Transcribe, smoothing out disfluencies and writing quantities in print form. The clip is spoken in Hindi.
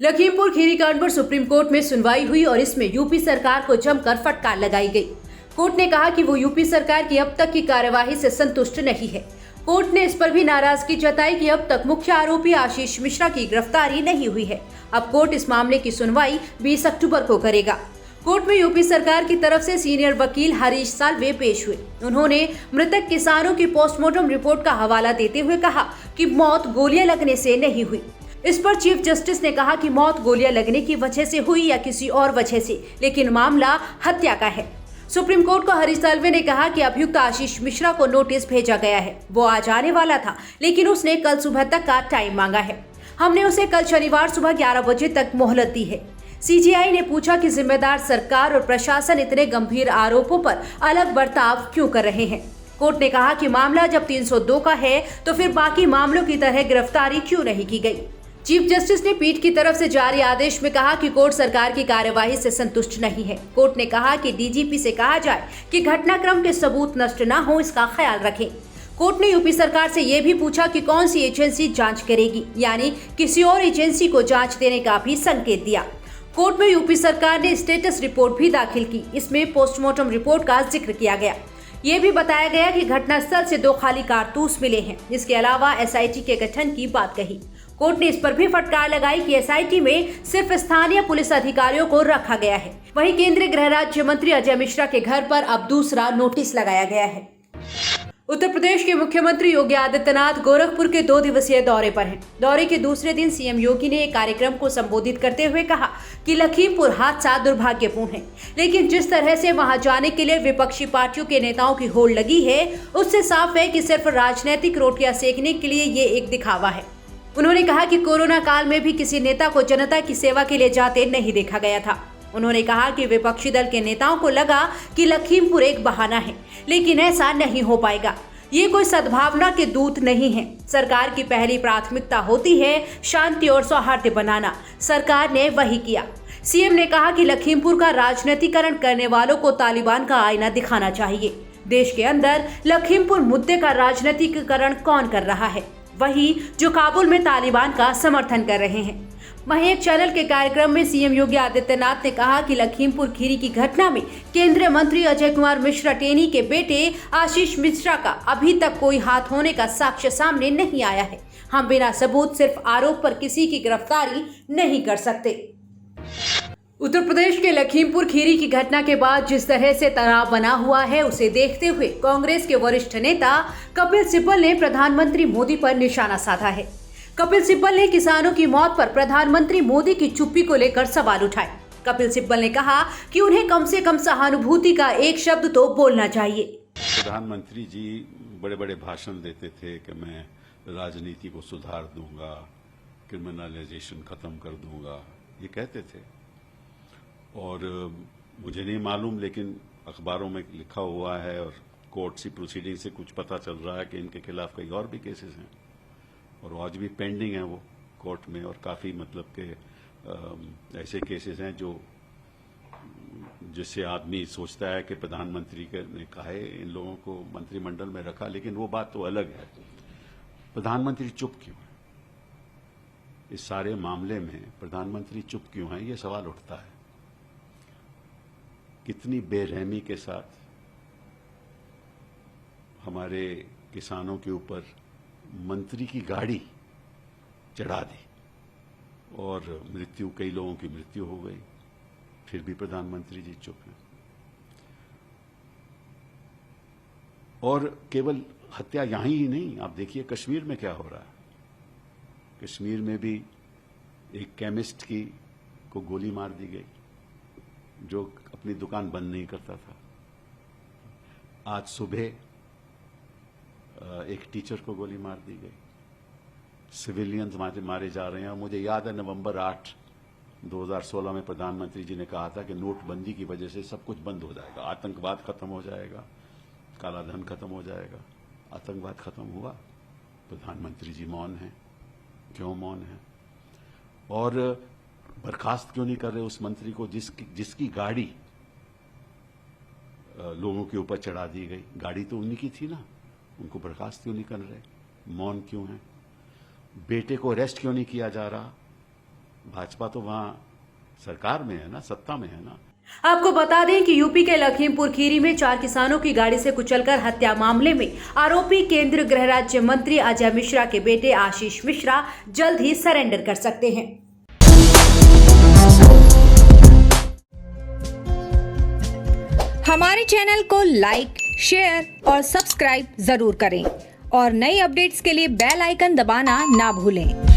लखीमपुर खीरी कांड पर सुप्रीम कोर्ट में सुनवाई हुई और इसमें यूपी सरकार को जमकर फटकार लगाई गई। कोर्ट ने कहा कि वो यूपी सरकार की अब तक की कार्यवाही से संतुष्ट नहीं है। कोर्ट ने इस पर भी नाराजगी जताई कि अब तक मुख्य आरोपी आशीष मिश्रा की गिरफ्तारी नहीं हुई है। अब कोर्ट इस मामले की सुनवाई 20 अक्टूबर को करेगा। कोर्ट में यूपी सरकार की तरफ से सीनियर वकील हरीश साल्वे पेश हुए। उन्होंने मृतक किसानों की पोस्टमार्टम रिपोर्ट का हवाला देते हुए कहा कि मौत गोलियां लगने से नहीं हुई। इस पर चीफ जस्टिस ने कहा कि मौत गोलियां लगने की वजह से हुई या किसी और वजह से, लेकिन मामला हत्या का है। सुप्रीम कोर्ट को हरीश साल्वे ने कहा कि अभियुक्त आशीष मिश्रा को नोटिस भेजा गया है। वो आज आने वाला था, लेकिन उसने कल सुबह तक का टाइम मांगा है। हमने उसे कल शनिवार सुबह 11 बजे तक मोहलत दी है। सीजीआई ने पूछा कि जिम्मेदार सरकार और प्रशासन इतने गंभीर आरोपों पर अलग बर्ताव क्यों कर रहे हैं। कोर्ट ने कहा कि मामला जब 302 का है तो फिर बाकी मामलों की तरह गिरफ्तारी क्यों नहीं की गई। चीफ जस्टिस ने पीठ की तरफ से जारी आदेश में कहा कि कोर्ट सरकार की कार्यवाही से संतुष्ट नहीं है। कोर्ट ने कहा कि डीजीपी से कहा जाए कि घटनाक्रम के सबूत नष्ट न हो, इसका ख्याल रखें। कोर्ट ने यूपी सरकार से ये भी पूछा कि कौन सी एजेंसी जांच करेगी, यानी किसी और एजेंसी को जांच देने का भी संकेत दिया। कोर्ट में यूपी सरकार ने स्टेटस रिपोर्ट भी दाखिल की। इसमें पोस्टमार्टम रिपोर्ट का जिक्र किया गया। ये भी बताया गया कि घटनास्थल से 2 खाली कारतूस मिले हैं। इसके अलावा एसआईटी के गठन की बात कही। कोर्ट ने इस पर भी फटकार लगाई कि एसआईटी में सिर्फ स्थानीय पुलिस अधिकारियों को रखा गया है। वहीं केंद्रीय गृह राज्य मंत्री अजय मिश्रा के घर पर अब दूसरा नोटिस लगाया गया है। उत्तर प्रदेश के मुख्यमंत्री योगी आदित्यनाथ गोरखपुर के 2 दिवसीय दौरे पर हैं। दौरे के दूसरे दिन सीएम योगी ने एक कार्यक्रम को संबोधित करते हुए कहा कि लखीमपुर हादसा दुर्भाग्यपूर्ण है, लेकिन जिस तरह से वहां जाने के लिए विपक्षी पार्टियों के नेताओं की होड़ लगी है, उससे साफ है कि सिर्फ राजनीतिक रोटियां सेकने के लिए ये एक दिखावा है। उन्होंने कहा कि कोरोना काल में भी किसी नेता को जनता की सेवा के लिए जाते नहीं देखा गया था। उन्होंने कहा कि विपक्षी दल के नेताओं को लगा कि लखीमपुर एक बहाना है, लेकिन ऐसा नहीं हो पाएगा। ये कोई सद्भावना के दूत नहीं है। सरकार की पहली प्राथमिकता होती है शांति और सौहार्द बनाना। सरकार ने वही किया। सीएम ने कहा कि लखीमपुर का राजनीतिकरण करने वालों को तालिबान का आईना दिखाना चाहिए। देश के अंदर लखीमपुर मुद्दे का राजनीतिकरण कौन कर रहा है? वही जो काबुल में तालिबान का समर्थन कर रहे हैं। वहीं एक चैनल के कार्यक्रम में सीएम योगी आदित्यनाथ ने कहा कि लखीमपुर खीरी की घटना में केंद्रीय मंत्री अजय कुमार मिश्रा टेनी के बेटे आशीष मिश्रा का अभी तक कोई हाथ होने का साक्ष्य सामने नहीं आया है। हम बिना सबूत सिर्फ आरोप पर किसी की गिरफ्तारी नहीं कर सकते। उत्तर प्रदेश के लखीमपुर खीरी की घटना के बाद जिस तरह से तनाव बना हुआ है, उसे देखते हुए कांग्रेस के वरिष्ठ नेता कपिल सिब्बल ने प्रधानमंत्री मोदी पर निशाना साधा है। कपिल सिब्बल ने किसानों की मौत पर प्रधानमंत्री मोदी की चुप्पी को लेकर सवाल उठाए। कपिल सिब्बल ने कहा कि उन्हें कम से कम सहानुभूति का एक शब्द तो बोलना चाहिए। प्रधानमंत्री जी बड़े बड़े भाषण देते थे कि मैं राजनीति को सुधार दूंगा, क्रिमिनलाइजेशन खत्म कर दूंगा, ये कहते थे। और मुझे नहीं मालूम, लेकिन अखबारों में लिखा हुआ है और कोर्ट सी प्रोसीडिंग से कुछ पता चल रहा है कि इनके खिलाफ कई और भी केसेस हैं और आज भी पेंडिंग है वो कोर्ट में। और काफी मतलब के ऐसे केसेस हैं जो जिससे आदमी सोचता है कि प्रधानमंत्री ने कहा है इन लोगों को मंत्रिमंडल में रखा, लेकिन वो बात तो अलग है। प्रधानमंत्री चुप क्यों है? इस सारे मामले में प्रधानमंत्री चुप क्यों है, ये सवाल उठता है। कितनी बेरहमी के साथ हमारे किसानों के ऊपर मंत्री की गाड़ी चढ़ा दी और कई लोगों की मृत्यु हो गई, फिर भी प्रधानमंत्री जी चुप हैं। और केवल हत्या यहां ही नहीं, आप देखिए कश्मीर में क्या हो रहा है। कश्मीर में भी एक केमिस्ट को गोली मार दी गई जो अपनी दुकान बंद नहीं करता था। आज सुबह एक टीचर को गोली मार दी गई। सिविलियंस मारे जा रहे हैं। मुझे याद है नवंबर 8, 2016 में प्रधानमंत्री जी ने कहा था कि नोटबंदी की वजह से सब कुछ बंद हो जाएगा, आतंकवाद खत्म हो जाएगा, काला धन खत्म हो जाएगा। आतंकवाद खत्म हुआ? प्रधानमंत्री जी मौन हैं। क्यों मौन हैं? और बर्खास्त क्यों नहीं कर रहे उस मंत्री को जिसकी गाड़ी लोगों के ऊपर चढ़ा दी गई? गाड़ी तो उन्हीं की थी ना, उनको बर्खास्त क्यों नहीं कर रहे? मौन क्यों है? बेटे को अरेस्ट क्यों नहीं किया जा रहा? भाजपा तो वहां सरकार में है ना, सत्ता में है ना। आपको बता दें कि यूपी के लखीमपुर खीरी में 4 किसानों की गाड़ी से कुचलकर हत्या मामले में आरोपी केंद्रीय गृह राज्य मंत्री अजय मिश्रा के बेटे आशीष मिश्रा जल्द ही सरेंडर कर सकते हैं। हमारे चैनल को लाइक, शेयर और सब्सक्राइब जरूर करें और नई अपडेट्स के लिए बेल आइकन दबाना ना भूलें।